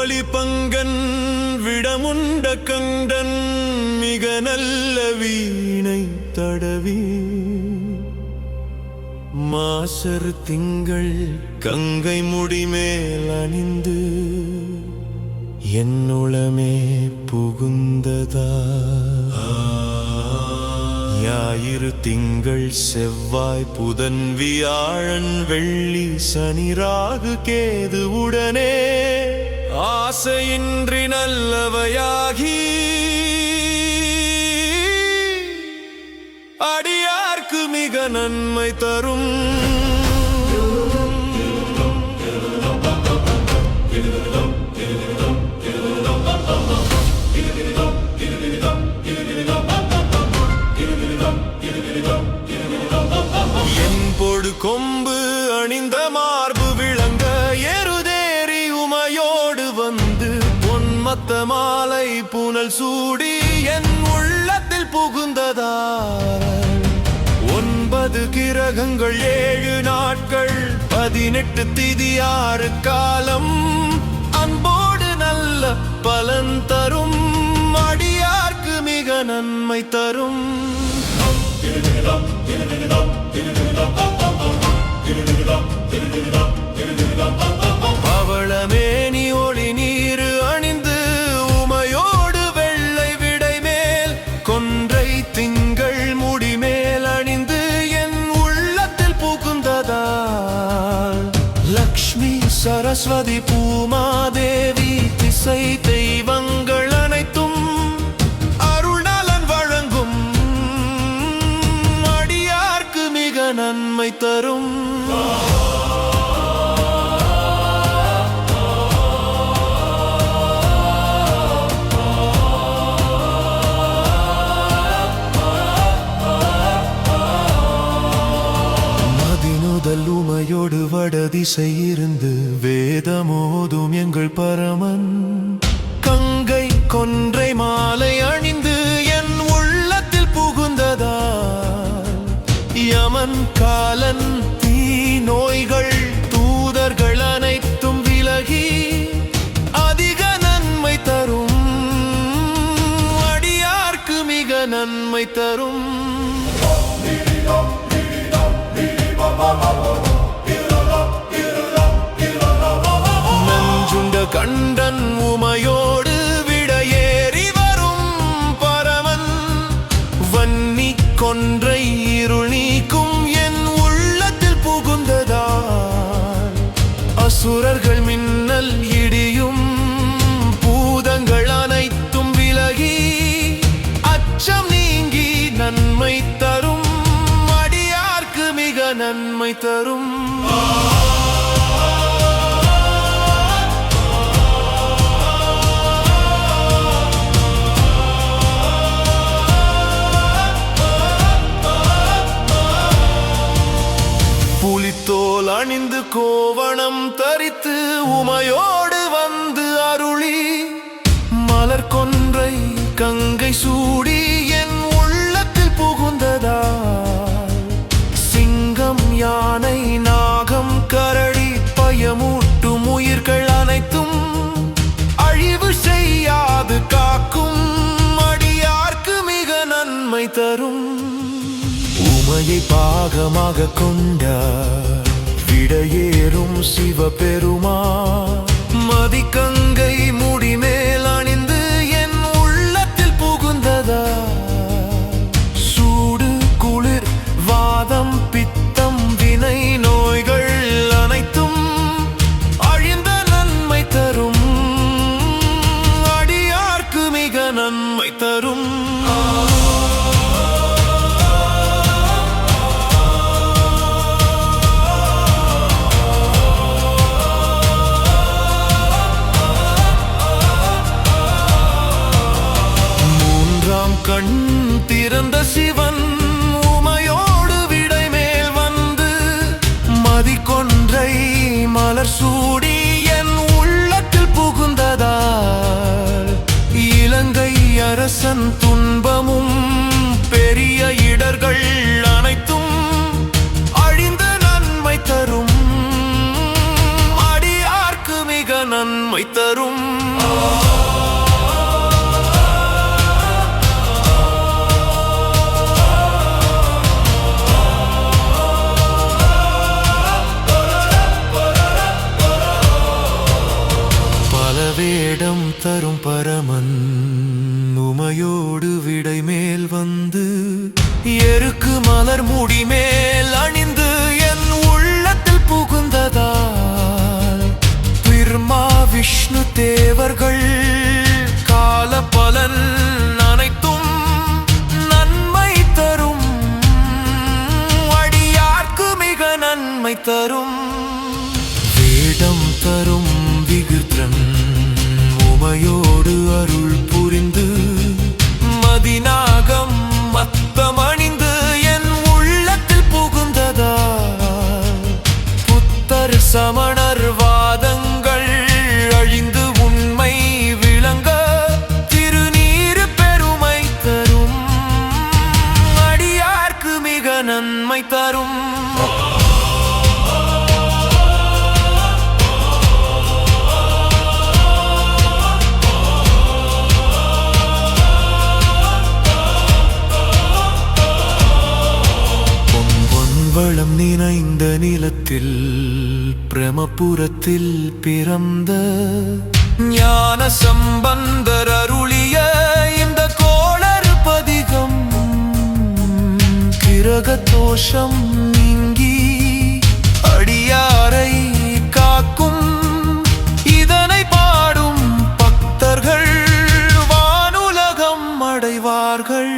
தோழி பங்கன் விடமுண்ட கண்டன் மிக நல்ல வீணை தடவி மாசர் திங்கள் கங்கை முடிமேல் அணிந்து என்னுளமே புகுந்ததா ஞாயிறு திங்கள் செவ்வாய் புதன் வியாழன் வெள்ளி சனி ராகு கேது உடனே ஆசையின்றி நல்லவையாகி அடியார்க்கு மிக நன்மை தரும் என்பொடு கொம்பு அணிந்த மார்பு விளங்க எருதேறி உமையோடு வந்து பொன்மத்த மாலை புனல் சூடி என் உள்ளத்தில் புகுந்ததா 9 கிரகங்கள் 7 நாட்கள் 18 திதி 6 காலம் அன்போடு நல்ல பலன் தரும் அடியார்க்கு மிக நன்மை தரும் பவளமேனி ஒளி நீர் அணிந்து உமையோடு வெள்ளை விடை மேல் கொன்றை திங்கள் முடிமேல் அணிந்து என் உள்ளத்தில் புகுந்ததா லக்ஷ்மி சரஸ்வதி பூமாதேவி திசை தெய்வங்கள் அனைத்தும் அருள்நலன் வழங்கும் அடியார்க்கு மிக நன்மை தரும் உமையோடு வடதிசை இருந்து வேதமோதும் எங்கள் பரமன் கங்கை கொன்றை மாலை அணிந்து என் உள்ளத்தில் புகுந்ததா யமன் காலன் தீ நோய்கள் தூதர்கள் அனைத்தும் விலகி அதிக நன்மை தரும் அடியார்க்கு மிக நன்மை தரும் நஞ்சுண்ட கண்டன் உமையோடு விடையேறி வரும் பரமன் வன்னி கொன்றை இருள் நீக்கும் என் உள்ளத்தில் புகுந்ததா அசுரர்கள் மின்னல் இடியும் பூதங்கள் அனைத்தும் விலகி அச்சம் நீங்கி நன்மை தரும் அடியார்க்கு மிக நன்மை தரும் புலித்தோல் அணிந்து கோவணம் தரித்து உமையோடு வந்து அருளி மலர் கொன்றை கங்கை சூடி என் உள்ளத்தில் புகுந்ததா சிங்கம் யானை நாகம் கரடி பயமூட்டும் உயிர்கள் அனைத்தும் அழிவு செய்யாது காக்கும் அடியார்க்கு மிக நன்மை தரும் உமையை பாகமாக கொண்டார் விடையேறும் சிவபெருமா மதிக்கங்கை முடிமேல் அணிந்து என் உள்ளத்தில் புகுந்ததா சூடு குளிர் வாதம் பித்தம் வினை நோய்கள் அனைத்தும் அழிந்த நன்மை தரும் அடியார்க்கு மிக நன்மை தரும் கண் திறந்த சிவன் உமையோடு விடை மேல் வந்து மதிக்கொன்றை மலர் சூடி என் உள்ளத்தில் புகுந்ததா இலங்கை அரசன் துன்பமும் பெரிய இடர்கள் அனைத்தும் அழிந்த நன்மை தரும் அடியார்க்கு மிக நன்மை தரும் வேடம் தரும் பரமன் உமையோடு விடை மேல் வந்து எருக்கு மலர் முடி மேல் அணிந்து என் உள்ளத்தில் புகுந்ததால் பிரம்மா விஷ்ணு தேவர்கள் கால பலன் அனைத்தும் நன்மை தரும் அடியார்க்கு மிக நன்மை தரும் வேடம் தரும் விகிர்தன் உமையோடு அருள் புரிந்து மதிநாகம் மத்தமணிந்து என் உள்ளத்தில் புகுந்ததால் புத்தர் சமணர் வாதங்கள் அழிந்து உண்மை விளங்க திருநீறு பெருமை தரும் அடியார்க்கு மிக நன்மை தரும் வளம் நினைந்த நிலத்தில் பிரமபுரத்தில் பிறந்த ஞான சம்பந்தர் அருளிய இந்த கோளறு பதிகம் கிரக தோஷம் நீங்கி அடியாரை காக்கும் இதனை பாடும் பக்தர்கள் வானுலகம் அடைவார்கள்.